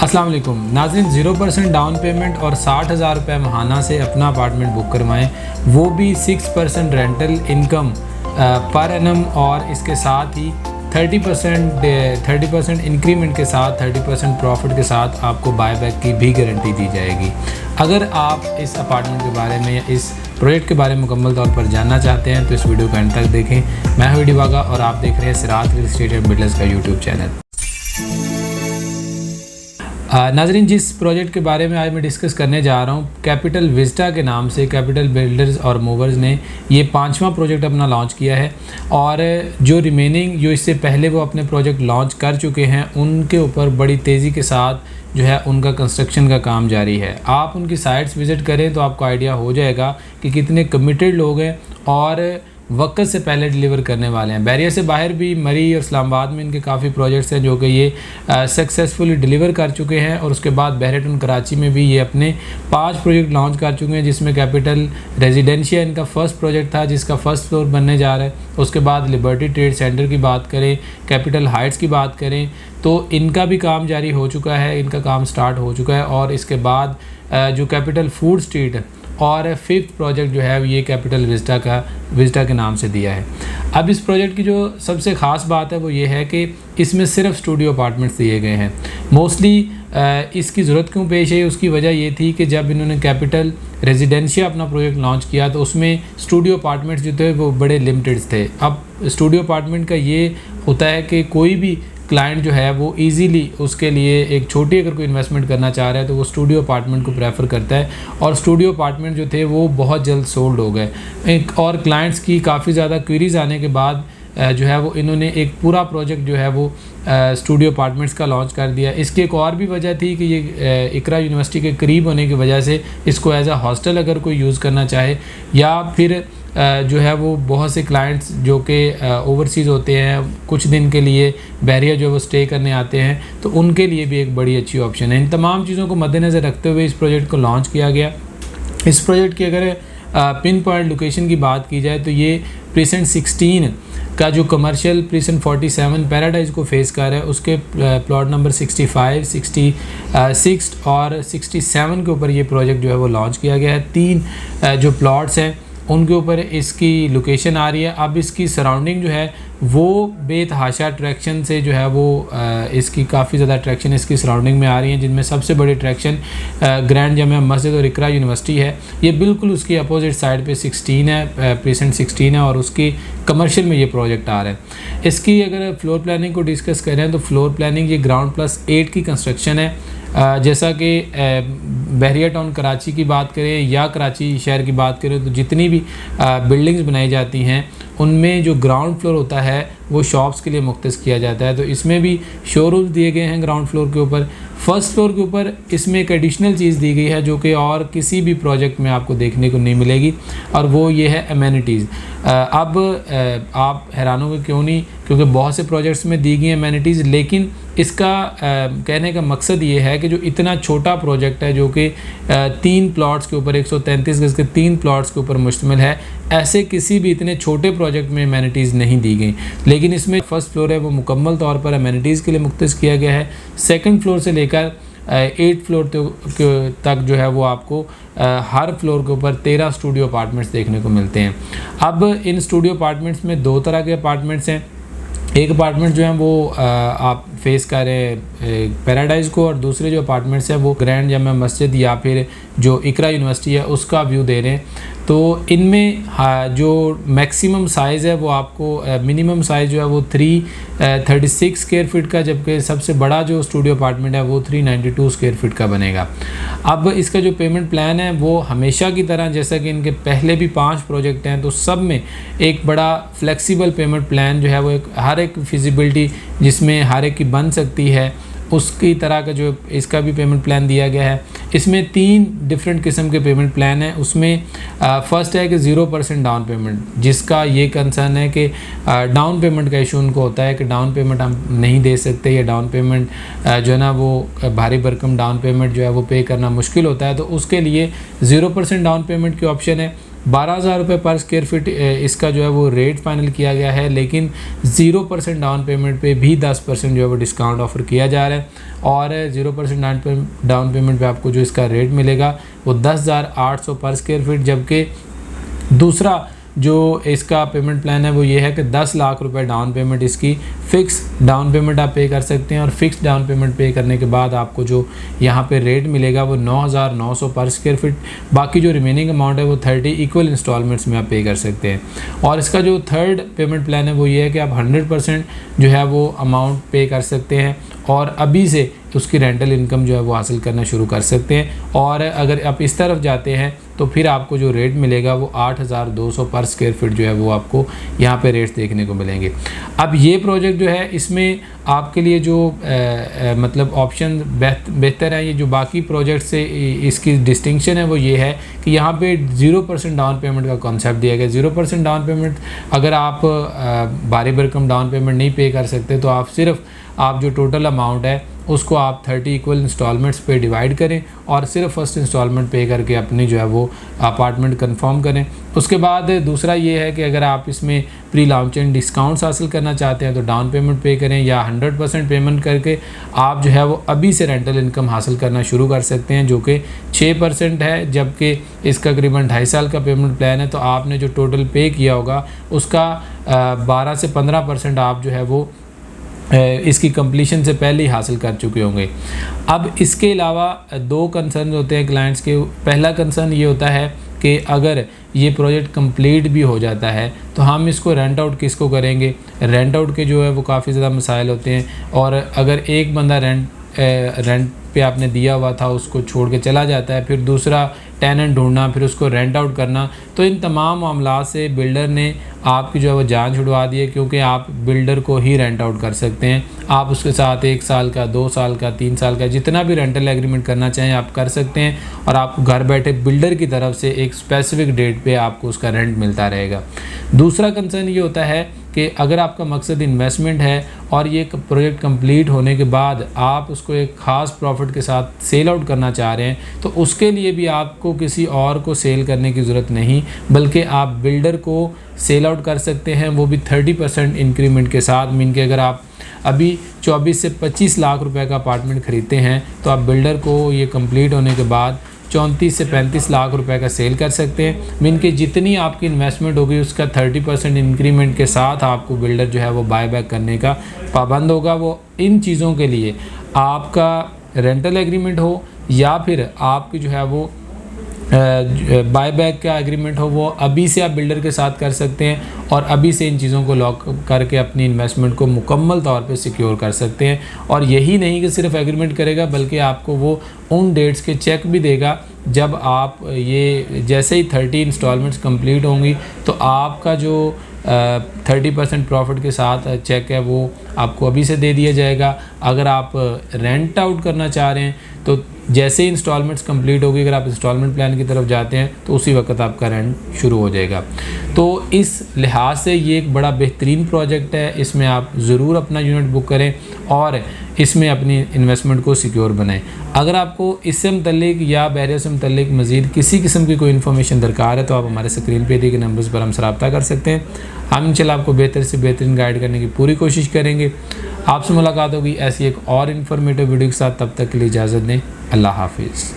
अस्सलाम वालेकुम नाज़रीन, 0% डाउन पेमेंट और 60,000 रुपये माहाना से अपना अपार्टमेंट बुक करवाएं, वो भी 6% रेंटल इनकम पर एनम और इसके साथ ही 30% इंक्रीमेंट के साथ 30% प्रॉफिट के साथ आपको बायबैक की भी गारंटी दी जाएगी। अगर आप इस अपार्टमेंट के बारे में या इस प्रोजेक्ट के बारे में मुकम्मल तौर पर जानना चाहते हैं तो इस वीडियो को एंड तक देखें। मैं हूं वीडियो वागा और आप देख रहे हैं सिरात रियल एस्टेट एंड बिल्डर्स का यूट्यूब चैनल। नाज़रीन, जिस प्रोजेक्ट के बारे में आज मैं डिस्कस करने जा रहा हूँ, कैपिटल विस्टा के नाम से कैपिटल बिल्डर्स और मूवर्स ने ये 5वां प्रोजेक्ट अपना लॉन्च किया है और जो रिमेनिंग जो इससे पहले वो अपने प्रोजेक्ट लॉन्च कर चुके हैं उनके ऊपर बड़ी तेज़ी के साथ जो है उनका कंस्ट्रक्शन का काम जारी है। आप उनकी साइट्स विज़िट करें तो आपको आइडिया हो जाएगा कि कितने कमिटेड लोग हैं और वक्त से पहले डिलीवर करने वाले हैं। बैरियर से बाहर भी मरी और इस्लामाबाद में इनके काफ़ी प्रोजेक्ट्स हैं जो कि ये सक्सेसफुली डिलीवर कर चुके हैं और उसके बाद बहरेटन कराची में भी ये अपने 5 प्रोजेक्ट लॉन्च कर चुके हैं, जिसमें कैपिटल रेजिडेंशिया इनका फर्स्ट प्रोजेक्ट था जिसका फर्स्ट फ्लोर बनने जा रहा है। उसके बाद लिबर्टी ट्रेड सेंटर की बात करें, कैपिटल हाइट्स की बात करें तो इनका भी काम जारी हो चुका है, इनका काम स्टार्ट हो चुका है। और इसके बाद जो कैपिटल फूड स्ट्रीट और 5th प्रोजेक्ट जो है ये कैपिटल विस्टा के नाम से दिया है। अब इस प्रोजेक्ट की जो सबसे ख़ास बात है वो ये है कि इसमें सिर्फ स्टूडियो अपार्टमेंट्स दिए गए हैं। मोस्टली इसकी ज़रूरत क्यों पेश आई, उसकी वजह ये थी कि जब इन्होंने कैपिटल रेजिडेंशिया अपना प्रोजेक्ट लॉन्च किया तो उसमें स्टूडियो अपार्टमेंट्स जो थे वो बड़े लिमिटेड थे। अब स्टूडियो अपार्टमेंट का ये होता है कि कोई भी क्लाइंट जो है वो इजीली उसके लिए एक छोटी अगर कोई इन्वेस्टमेंट करना चाह रहा है तो वो स्टूडियो अपार्टमेंट को प्रेफर करता है और स्टूडियो अपार्टमेंट जो थे वो बहुत जल्द सोल्ड हो गए। और क्लाइंट्स की काफ़ी ज़्यादा क्वेरीज आने के बाद जो है वो इन्होंने एक पूरा प्रोजेक्ट जो है वो स्टूडियो अपार्टमेंट्स का लॉन्च कर दिया। इसकी एक और भी वजह थी कि ये इकरा यूनिवर्सिटी के करीब होने की वजह से इसको एज अ हॉस्टल अगर कोई यूज़ करना चाहे या फिर जो है वो बहुत से क्लाइंट्स जो कि ओवरसीज़ होते हैं कुछ दिन के लिए बैरियर जो है वो स्टे करने आते हैं तो उनके लिए भी एक बड़ी अच्छी ऑप्शन है। इन तमाम चीज़ों को मद्देनज़र रखते हुए इस प्रोजेक्ट को लॉन्च किया गया। इस प्रोजेक्ट की अगर पिन पॉइंट लोकेशन की बात की जाए तो ये प्रीसेंट 16 का जो कमर्शियल प्रीसेंट 47 पैराडाइज को फेस कर रहा है उसके प्लॉट नंबर 65, 66 और 67 के ऊपर ये प्रोजेक्ट जो है वो लॉन्च किया गया है। 3 जो प्लॉट्स हैं उनके ऊपर इसकी लोकेशन आ रही है। अब इसकी सराउंडिंग जो है वो बेतहाशा अट्रैक्शन से जो है वो इसकी काफ़ी ज़्यादा अट्रैक्शन इसकी सराउंडिंग में आ रही हैं, जिनमें सबसे बड़ी अट्रैक्शन ग्रैंड जामिया मस्जिद और इकरा यूनिवर्सिटी है। ये बिल्कुल उसकी अपोजिट साइड पे 16 है, प्रीसेंट 16 है और उसकी कमर्शियल में ये प्रोजेक्ट आ रहा है। इसकी अगर फ्लोर प्लानिंग को डिस्कस करें तो फ्लोर प्लानिंग ये ग्राउंड +8 की कंस्ट्रक्शन है। जैसा कि बहरिया टाउन कराची की बात करें या कराची शहर की बात करें तो जितनी भी बिल्डिंग्स बनाई जाती हैं उनमें जो ग्राउंड फ्लोर होता है वो शॉप्स के लिए मुख्तस किया जाता है। तो इसमें भी शोरूम्स दिए गए हैं ग्राउंड फ्लोर के ऊपर। फर्स्ट फ्लोर के ऊपर इसमें एक एडिशनल चीज़ दी गई है जो कि और किसी भी प्रोजेक्ट में आपको देखने को नहीं मिलेगी और वो ये है एमेनिटीज़। अब आप हैरान होंगे क्यों नहीं, क्योंकि बहुत से प्रोजेक्ट्स में दी गई एमेनिटीज़, लेकिन इसका कहने का मकसद ये है कि जो इतना छोटा प्रोजेक्ट है जो कि 3 प्लॉट्स के ऊपर 133 गज के 3 प्लॉट्स के ऊपर मुश्तमिल है, ऐसे किसी भी इतने छोटे प्रोजेक्ट में एमेनिटीज़ नहीं दी गई। लेकिन इसमें फर्स्ट फ्लोर है वो मुकम्मल तौर पर एमेनिटीज़ के लिए मुख्तस किया गया है। सेकंड फ्लोर से लेकर 8th फ्लोर तक जो है वो आपको हर फ्लोर के ऊपर 13 स्टूडियो अपार्टमेंट्स देखने को मिलते हैं। अब इन स्टूडियो अपार्टमेंट्स में 2 तरह के अपार्टमेंट्स हैं। एक अपार्टमेंट जो है वो आप फेस कर रहे हैं पैराडाइज को और दूसरे जो अपार्टमेंट्स हैं वो ग्रैंड जामिया मस्जिद या फिर जो इकरा यूनिवर्सिटी है उसका व्यू दे रहे हैं। तो इनमें जो मैक्सिमम साइज़ है वो आपको मिनिमम साइज़ जो है वो 336 स्क्वायर फीट का, जबकि सबसे बड़ा जो स्टूडियो अपार्टमेंट है वो 392 स्क्वायर फीट का बनेगा। अब इसका जो पेमेंट प्लान है वो हमेशा की तरह जैसा कि इनके पहले भी 5 प्रोजेक्ट हैं तो सब में एक बड़ा फ्लेक्सिबल पेमेंट प्लान जो है वो हर एक फिजिबिलिटी जिसमें हर एक की बन सकती है उसकी तरह का जो इसका भी पेमेंट प्लान दिया गया है। इसमें 3 डिफरेंट किस्म के पेमेंट प्लान हैं। उसमें फर्स्ट है कि 0% डाउन पेमेंट, जिसका ये कंसर्न है कि डाउन पेमेंट का इशू उनको होता है कि डाउन पेमेंट हम नहीं दे सकते या डाउन पेमेंट जो है ना वो भारी भरकम डाउन पेमेंट जो है वो पे करना मुश्किल होता है, तो उसके लिए 0% डाउन पेमेंट की ऑप्शन है। 12,000 रुपये पर स्क्वायर फीट इसका जो है वो रेट फाइनल किया गया है, लेकिन 0% डाउन पेमेंट पे भी 10% जो है वो डिस्काउंट ऑफ़र किया जा रहा है। और 0% डाउन पेमेंट पे आपको जो इसका रेट मिलेगा वो 10,800 पर स्क्वायर फीट, जबकि दूसरा जो इसका पेमेंट प्लान है वो ये है कि 10 लाख रुपए डाउन पेमेंट, इसकी फ़िक्स डाउन पेमेंट आप पे कर सकते हैं। और फिक्स डाउन पेमेंट पे करने के बाद आपको जो यहाँ पे रेट मिलेगा वो 9,900 पर स्क्वायर फीट। बाकी जो रिमेनिंग अमाउंट है वो 30 इक्वल इंस्टॉलमेंट्स में आप पे कर सकते हैं। और इसका जो थर्ड पेमेंट प्लान है वो ये है कि आप 100% जो है वो अमाउंट पे कर सकते हैं और अभी से उसकी रेंटल इनकम जो है वो हासिल करना शुरू कर सकते हैं। और अगर आप इस तरफ जाते हैं तो फिर आपको जो रेट मिलेगा वो 8,200 पर स्क्वायर फीट जो है वो आपको यहाँ पे रेट्स देखने को मिलेंगे। अब ये प्रोजेक्ट जो है इसमें आपके लिए जो मतलब ऑप्शन बेहतर है, ये जो बाकी प्रोजेक्ट से इसकी डिस्टिंक्शन है वो ये है कि यहाँ पे 0% डाउन पेमेंट का कॉन्सेप्ट दिया गया। 0% डाउन पेमेंट, अगर आप भारी भरकम डाउन पेमेंट नहीं पे कर सकते तो आप जो टोटल अमाउंट है उसको आप 30 इक्वल इंस्टॉलमेंट्स पे डिवाइड करें और सिर्फ फर्स्ट इंस्टॉलमेंट पे करके अपनी जो है वो अपार्टमेंट कंफर्म करें। उसके बाद दूसरा ये है कि अगर आप इसमें प्री लॉन्चिंग डिस्काउंट्स हासिल करना चाहते हैं तो डाउन पेमेंट पे करें या 100% पेमेंट करके आप जो है वो अभी से रेंटल इनकम हासिल करना शुरू कर सकते हैं, जो कि 6% है, जबकि इसका करीबन 2.5 साल का पेमेंट प्लान है। तो आपने जो टोटल पे किया होगा उसका 12 से 15% आप जो है वो इसकी कंप्लीशन से पहले ही हासिल कर चुके होंगे। अब इसके अलावा 2 कंसर्न होते हैं क्लाइंट्स के। पहला कंसर्न ये होता है कि अगर ये प्रोजेक्ट कंप्लीट भी हो जाता है तो हम इसको रेंट आउट किसको करेंगे। रेंट आउट के जो है वो काफ़ी ज़्यादा मसाइल होते हैं, और अगर एक बंदा रेंट पे आपने दिया हुआ था उसको छोड़ के चला जाता है, फिर दूसरा टेनेंट ढूंढना, फिर उसको रेंट आउट करना, तो इन तमाम मामला से बिल्डर ने आपकी जो है वो जान छुड़वा दी है, क्योंकि आप बिल्डर को ही रेंट आउट कर सकते हैं। आप उसके साथ 1 साल का, 2 साल का, 3 साल का, जितना भी रेंटल एग्रीमेंट करना चाहें आप कर सकते हैं, और आपको घर बैठे बिल्डर की तरफ से एक स्पेसिफिक डेट पे आपको उसका रेंट मिलता रहेगा। दूसरा कंसर्न ये होता है कि अगर आपका मकसद इन्वेस्टमेंट है और ये प्रोजेक्ट कंप्लीट होने के बाद आप उसको एक ख़ास प्रॉफिट के साथ सेल आउट करना चाह रहे हैं, तो उसके लिए भी आपको किसी और को सेल करने की ज़रूरत नहीं, बल्कि आप बिल्डर को सेल आउट कर सकते हैं, वो भी 30% इंक्रीमेंट के साथ। मीन कि अगर आप अभी 24 से 25 लाख रुपए का अपार्टमेंट ख़रीदते हैं तो आप बिल्डर को ये कंप्लीट होने के बाद 34 से 35 लाख रुपए का सेल कर सकते हैं। मीन कि जितनी आपकी इन्वेस्टमेंट होगी उसका 30% इंक्रीमेंट के साथ आपको बिल्डर जो है वो बाय बैक करने का पाबंद होगा। वो इन चीज़ों के लिए आपका रेंटल एग्रीमेंट हो या फिर आपकी जो है वो बाय बैक का एग्रीमेंट हो, वो अभी से आप बिल्डर के साथ कर सकते हैं और अभी से इन चीज़ों को लॉक करके अपनी इन्वेस्टमेंट को मुकम्मल तौर पे सिक्योर कर सकते हैं। और यही नहीं कि सिर्फ एग्रीमेंट करेगा, बल्कि आपको वो उन डेट्स के चेक भी देगा जब आप ये जैसे ही 30 इंस्टॉलमेंट्स कंप्लीट होंगी तो आपका जो 30% प्रॉफिट के साथ चेक है वो आपको अभी से दे दिया जाएगा। अगर आप रेंट आउट करना चाह रहे हैं तो जैसे ही इंस्टॉलमेंट्स कंप्लीट होगी, अगर आप इंस्टॉलमेंट प्लान की तरफ जाते हैं तो उसी वक्त आपका रेंट शुरू हो जाएगा। तो इस लिहाज से ये एक बड़ा बेहतरीन प्रोजेक्ट है, इसमें आप ज़रूर अपना यूनिट बुक करें और इसमें अपनी इन्वेस्टमेंट को सिक्योर बनाएं। अगर आपको इससे मुतल्लिक या बहरिया से मुतल्लिक मज़ीद किसी किस्म की कोई इन्फॉर्मेशन दरकार है तो आप हमारे स्क्रीन पे दिए गए नंबर्स पर हमसे रब्ता कर सकते हैं। हम इंशाल्लाह आपको बेहतर से बेहतरीन गाइड करने की पूरी कोशिश करेंगे। आपसे मुलाकात होगी ऐसी एक और इन्फॉर्मेटिव वीडियो के साथ, तब तक के लिए इजाज़त दें। अल्लाह हाफिज़।